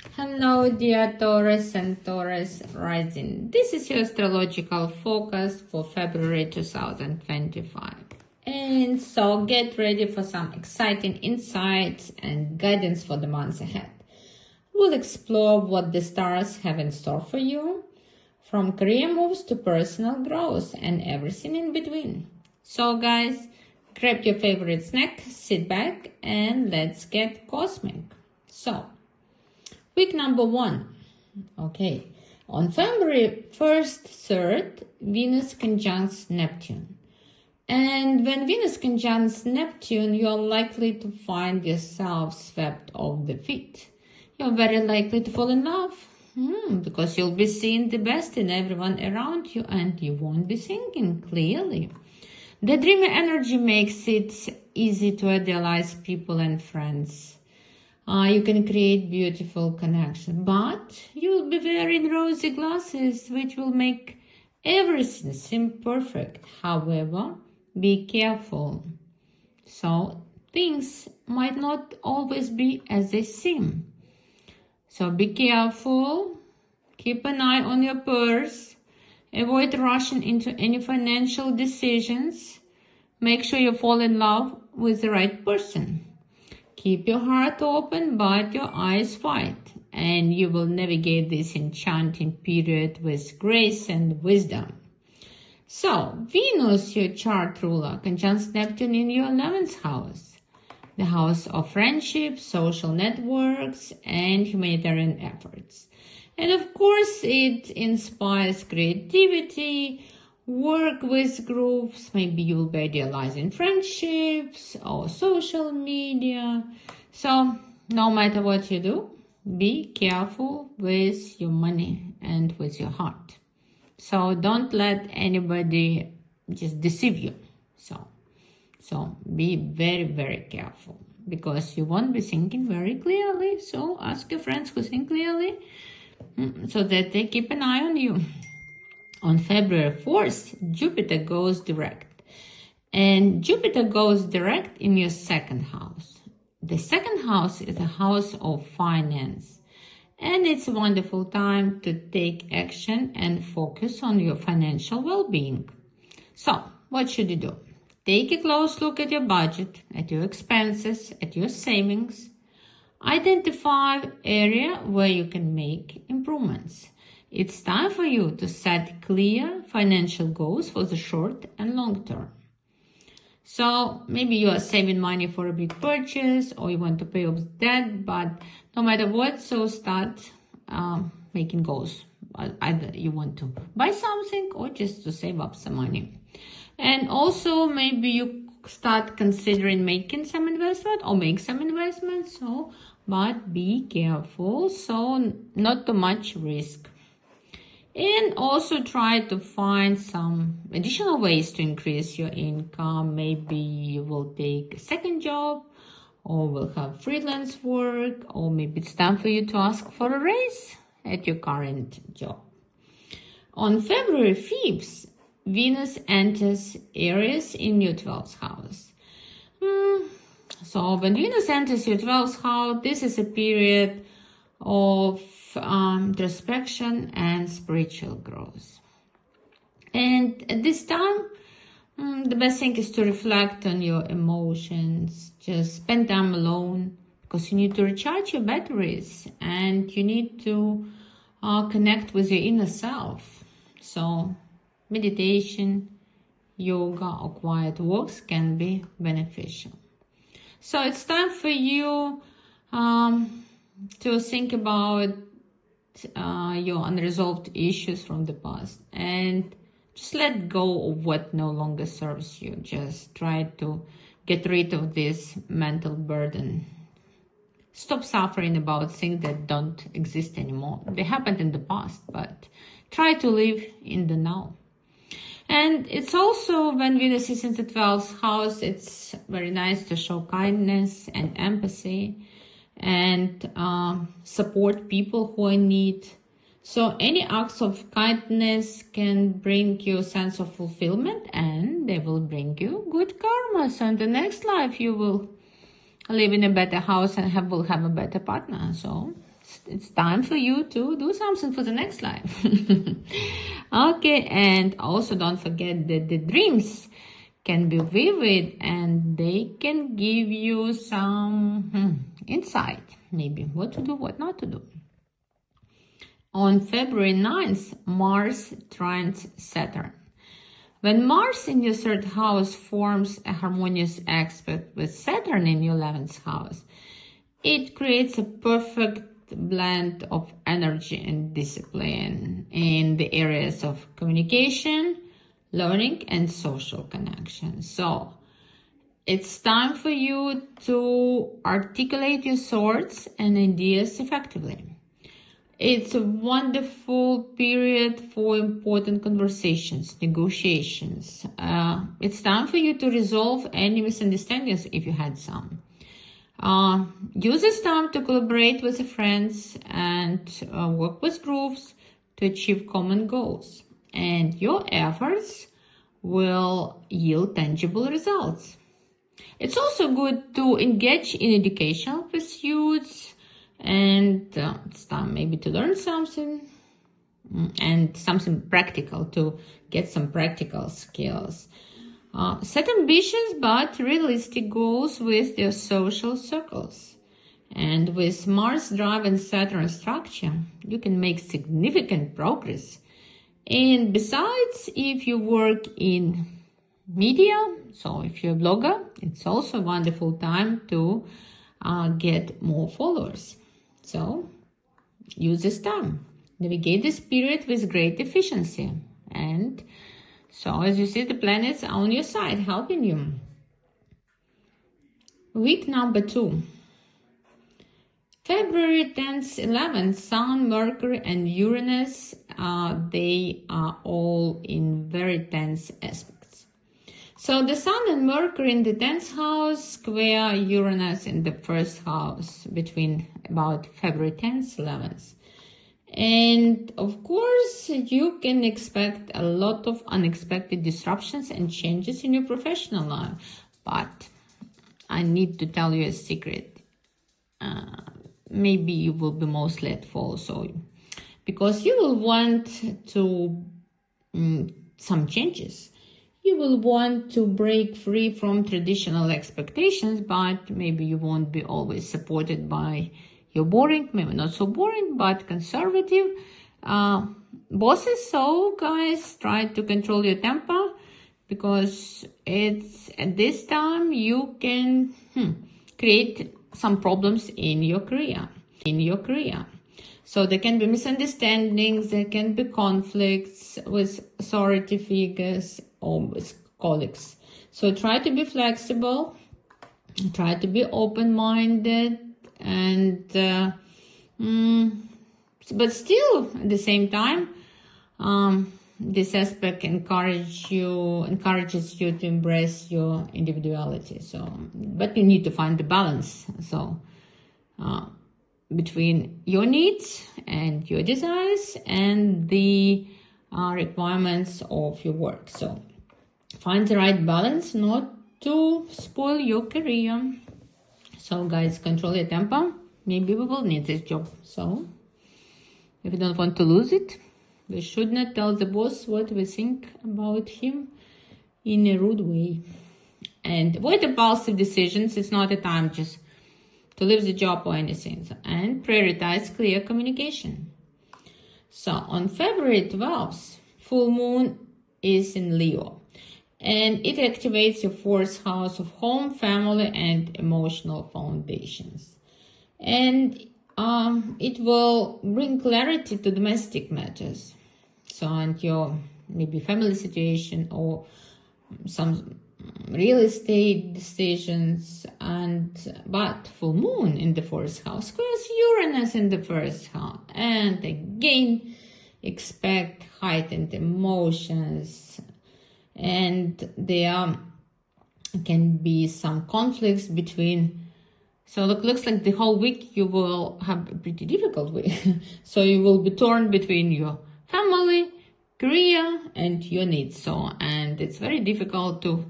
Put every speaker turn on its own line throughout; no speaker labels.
Hello, dear Taurus and Taurus rising. This is your astrological focus for February 2025. And so get ready for some exciting insights and guidance for the months ahead. We'll explore what the stars have in store for you, from career moves to personal growth and everything in between. So guys, grab your favorite snack, sit back, and let's get cosmic. So, week number 1. Okay. On February 1st, 3rd, Venus conjuncts Neptune. And when Venus conjuncts Neptune, you're likely to find yourself swept off the feet. You're very likely to fall in love because you'll be seeing the best in everyone around you and you won't be thinking clearly. The dreamy energy makes it easy to idealize people and friends. You can create beautiful connections, but you'll be wearing rosy glasses, which will make everything seem perfect. However, be careful. So, things might not always be as they seem. So, be careful. Keep an eye on your purse. Avoid rushing into any financial decisions. Make sure you fall in love with the right person. Keep your heart open, but your eyes wide, and you will navigate this enchanting period with grace and wisdom. So, Venus, your chart ruler, conjuncts Neptune in your 11th house, the house of friendship, social networks, and humanitarian efforts. And of course, it inspires creativity, work with groups, maybe you'll be idealizing friendships or social media. So no matter what you do, be careful with your money and with your heart. So don't let anybody just deceive you. So be very, very careful because you won't be thinking very clearly. So ask your friends who think clearly so that they keep an eye on you. On February 4th, Jupiter goes direct. And Jupiter goes direct in your 2nd house. The 2nd house is a house of finance. And it's a wonderful time to take action and focus on your financial well-being. So, what should you do? Take a close look at your budget, at your expenses, at your savings. Identify area where you can make improvements. It's time for you to set clear financial goals for the short and long term. So maybe you are saving money for a big purchase or you want to pay off debt, but no matter what, so start making goals. Either you want to buy something or just to save up some money. And also maybe you start considering making some investment or make some investments. But be careful, so not too much risk. And also try to find some additional ways to increase your income. Maybe you will take a second job or will have freelance work, or maybe it's time for you to ask for a raise at your current job. On February 5th, Venus enters Aries in your 12th house. So when Venus enters your 12th house, this is a period of introspection and spiritual growth. And at this time, the best thing is to reflect on your emotions. Just spend time alone because you need to recharge your batteries and you need to connect with your inner self. So meditation, yoga, or quiet walks can be beneficial. So it's time for you to think about your unresolved issues from the past and just let go of what no longer serves you. Just try to get rid of this mental burden. Stop suffering about things that don't exist anymore. They happened in the past, but try to live in the now. And it's also when Venus is in the 12th house, it's very nice to show kindness and empathy and support people who are in need. So any acts of kindness can bring you a sense of fulfillment and they will bring you good karma. So in the next life you will live in a better house and will have a better partner. So it's time for you to do something for the next life. Okay, and also don't forget that the dreams can be vivid and they can give you some insight, maybe what to do, what not to do. On February 9th, Mars trines Saturn. When Mars in your third house forms a harmonious aspect with Saturn in your 11th house, it creates a perfect blend of energy and discipline in the areas of communication, learning, and social connection. So it's time for you to articulate your thoughts and ideas effectively. It's a wonderful period for important conversations, negotiations. It's time for you to resolve any misunderstandings if you had some. Use this time to collaborate with your friends and work with groups to achieve common goals. And your efforts will yield tangible results. It's also good to engage in educational pursuits, and it's time maybe to learn something and something practical, to get some practical skills. Set ambitious but realistic goals with your social circles. And with Mars drive and Saturn structure, you can make significant progress. And besides, if you work in media, so if you're a blogger, it's also a wonderful time to get more followers. So use this time. Navigate this period with great efficiency. And so as you see, the planets are on your side, helping you. Week number 2. February 10th, 11th, Sun, Mercury, and Uranus, they are all in very tense aspects. So the Sun and Mercury in the 10th house square Uranus in the 1st house between about February 10th, 11th. And of course, you can expect a lot of unexpected disruptions and changes in your professional life. But I need to tell you a secret. Maybe you will be mostly at fault, so because you will want to some changes. You will want to break free from traditional expectations, but maybe you won't be always supported by your boring, maybe not so boring, but conservative bosses. So guys, try to control your temper, because it's at this time you can create some problems in your career. So there can be misunderstandings, there can be conflicts with authority figures or with colleagues. So try to be flexible, try to be open-minded, and but still at the same time, this aspect encourages you to embrace your individuality. So, but you need to find the balance. So, between your needs and your desires and the requirements of your work. So, find the right balance, not to spoil your career. So, guys, control your temper. Maybe we will need this job. So, if you don't want to lose it, we should not tell the boss what we think about him in a rude way. And avoid impulsive decisions. It's not a time just to leave the job or anything. And prioritize clear communication. So on February 12th, full moon is in Leo. And it activates your 4th house of home, family, and emotional foundations. And it will bring clarity to domestic matters. So, and your maybe family situation or some real estate decisions, but full moon in the 4th house squares Uranus in the 1st house, and again expect heightened emotions, and there can be some conflicts between. So it looks like the whole week you will have a pretty difficult week. So you will be torn between your family, career, and your needs. So, and it's very difficult to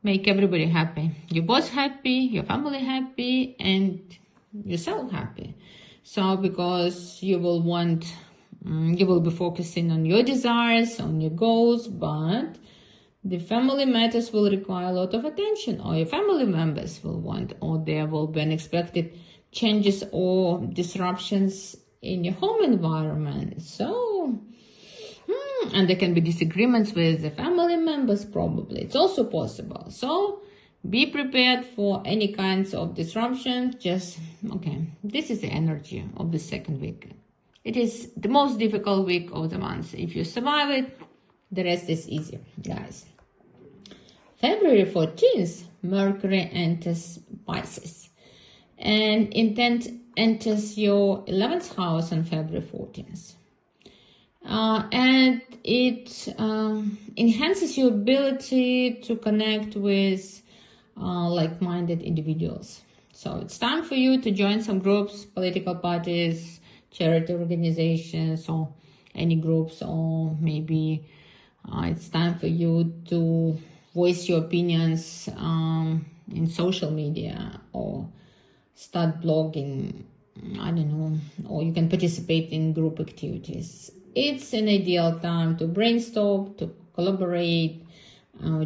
make everybody happy. Your boss happy, your family happy, and yourself happy. So because you will want, you will be focusing on your desires, on your goals, but the family matters will require a lot of attention, or your family members will want, or there will be unexpected changes or disruptions in your home environment. So, and there can be disagreements with the family members probably. It's also possible. So be prepared for any kinds of disruption. Just, okay, this is the energy of the second week. It is the most difficult week of the month. If you survive it, the rest is easy, guys. February 14th, Mercury enters Pisces. And intent enters your 11th house on February 14th. And it enhances your ability to connect with like-minded individuals. So it's time for you to join some groups, political parties, charity organizations, or any groups, or maybe it's time for you to voice your opinions in social media, or start blogging, I don't know, or you can participate in group activities. It's an ideal time to brainstorm, to collaborate,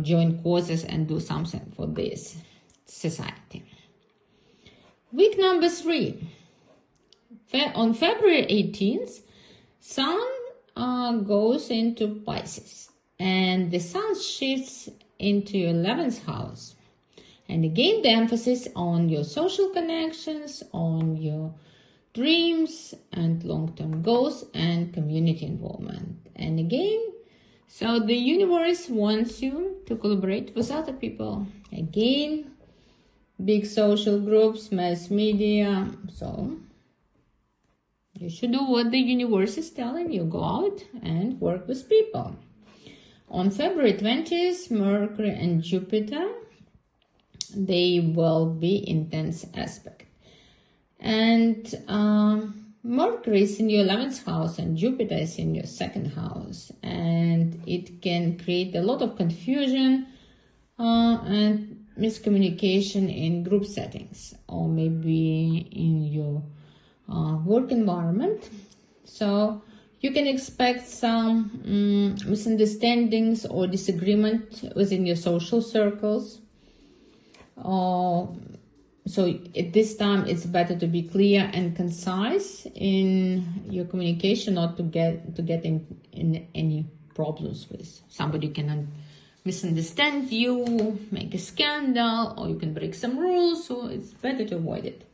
join causes, and do something for this society. Week number 3. On February 18th, Sun goes into Pisces, and the Sun shifts into your 11th house. And again, the emphasis on your social connections, on your dreams and long-term goals, and community involvement. And again, so the universe wants you to collaborate with other people. Again, big social groups, mass media. So you should do what the universe is telling you. Go out and work with people. On February 20th, Mercury and Jupiter, they will be intense aspect. And Mercury is in your 11th house and Jupiter is in your 2nd house. And it can create a lot of confusion and miscommunication in group settings, or maybe in your work environment. So you can expect some misunderstandings or disagreement within your social circles. So at this time, it's better to be clear and concise in your communication, not to get in any problems with somebody. Can misunderstand you, make a scandal, or you can break some rules. So it's better to avoid it.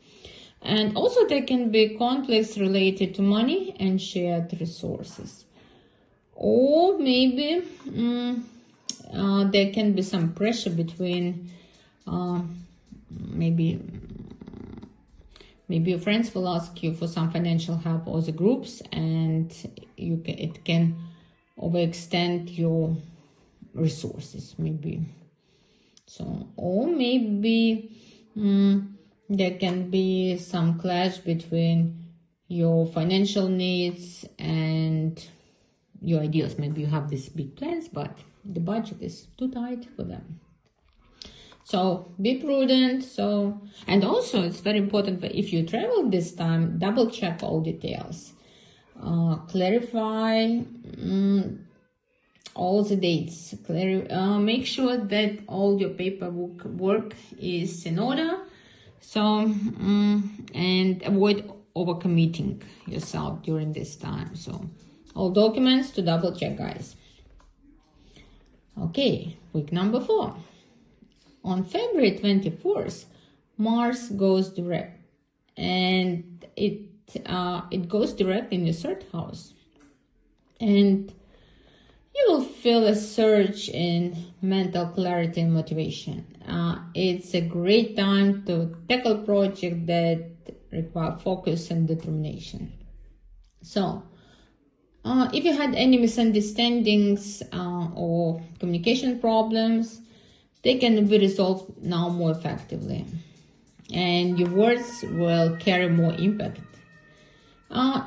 And also there can be conflicts related to money and shared resources. Or maybe there can be some pressure between maybe your friends will ask you for some financial help, or the groups, and it can overextend your resources, maybe. So, or maybe there can be some clash between your financial needs and your ideals. Maybe you have these big plans, but the budget is too tight for them. So be prudent. And also it's very important that if you travel this time, double check all details. Clarify all the dates. Make sure that all your paperwork work is in order. So, and avoid overcommitting yourself during this time. So all documents to double check, guys. Okay, week number 4. On February 24th, Mars goes direct, and it goes direct in your 3rd house. And you will feel a surge in mental clarity and motivation. It's a great time to tackle projects that require focus and determination. So, if you had any misunderstandings or communication problems, they can be resolved now more effectively, and your words will carry more impact.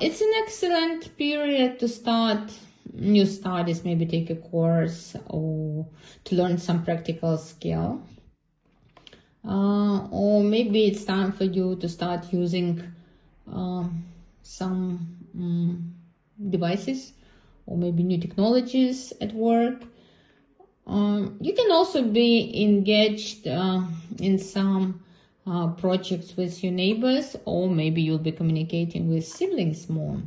It's an excellent period to start new studies, maybe take a course or to learn some practical skill. Or maybe it's time for you to start using some devices or maybe new technologies at work. You can also be engaged in some projects with your neighbors, or maybe you'll be communicating with siblings more.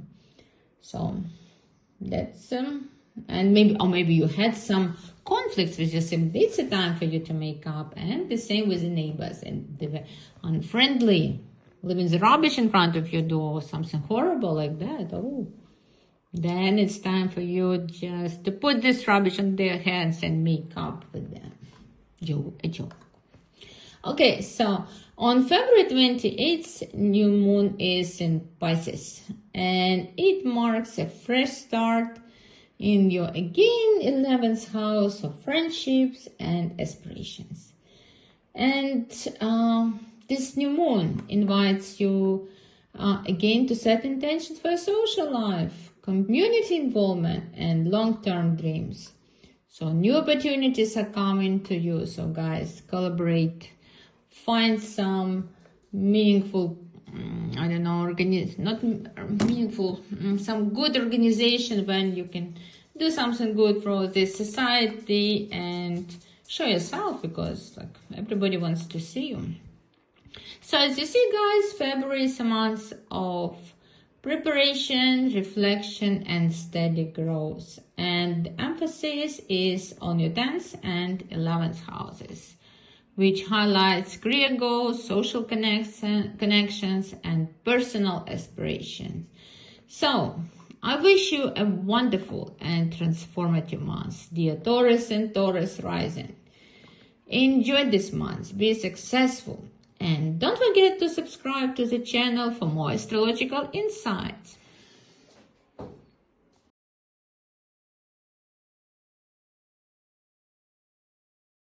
So that's and maybe you had some conflicts with your siblings. It's a time for you to make up, and the same with the neighbors, and they were unfriendly, leaving the rubbish in front of your door, or something horrible like that. Oh, then it's time for you just to put this rubbish on their hands and make up with them. A joke. Okay, so on February 28th, new moon is in Pisces, and it marks a fresh start in your, again, 11th house of friendships and aspirations. And this new moon invites you again to set intentions for a social life, community involvement, and long-term dreams. So new opportunities are coming to you. So guys, collaborate, find some meaningful, some good organization when you can do something good for this society and show yourself, because like everybody wants to see you. So as you see, guys, February is a month of preparation, reflection, and steady growth. And the emphasis is on your 10th and 11th houses, which highlights career goals, social connections, and personal aspirations. So, I wish you a wonderful and transformative month, dear Taurus and Taurus rising. Enjoy this month, be successful, and don't forget to subscribe to the channel for more astrological insights.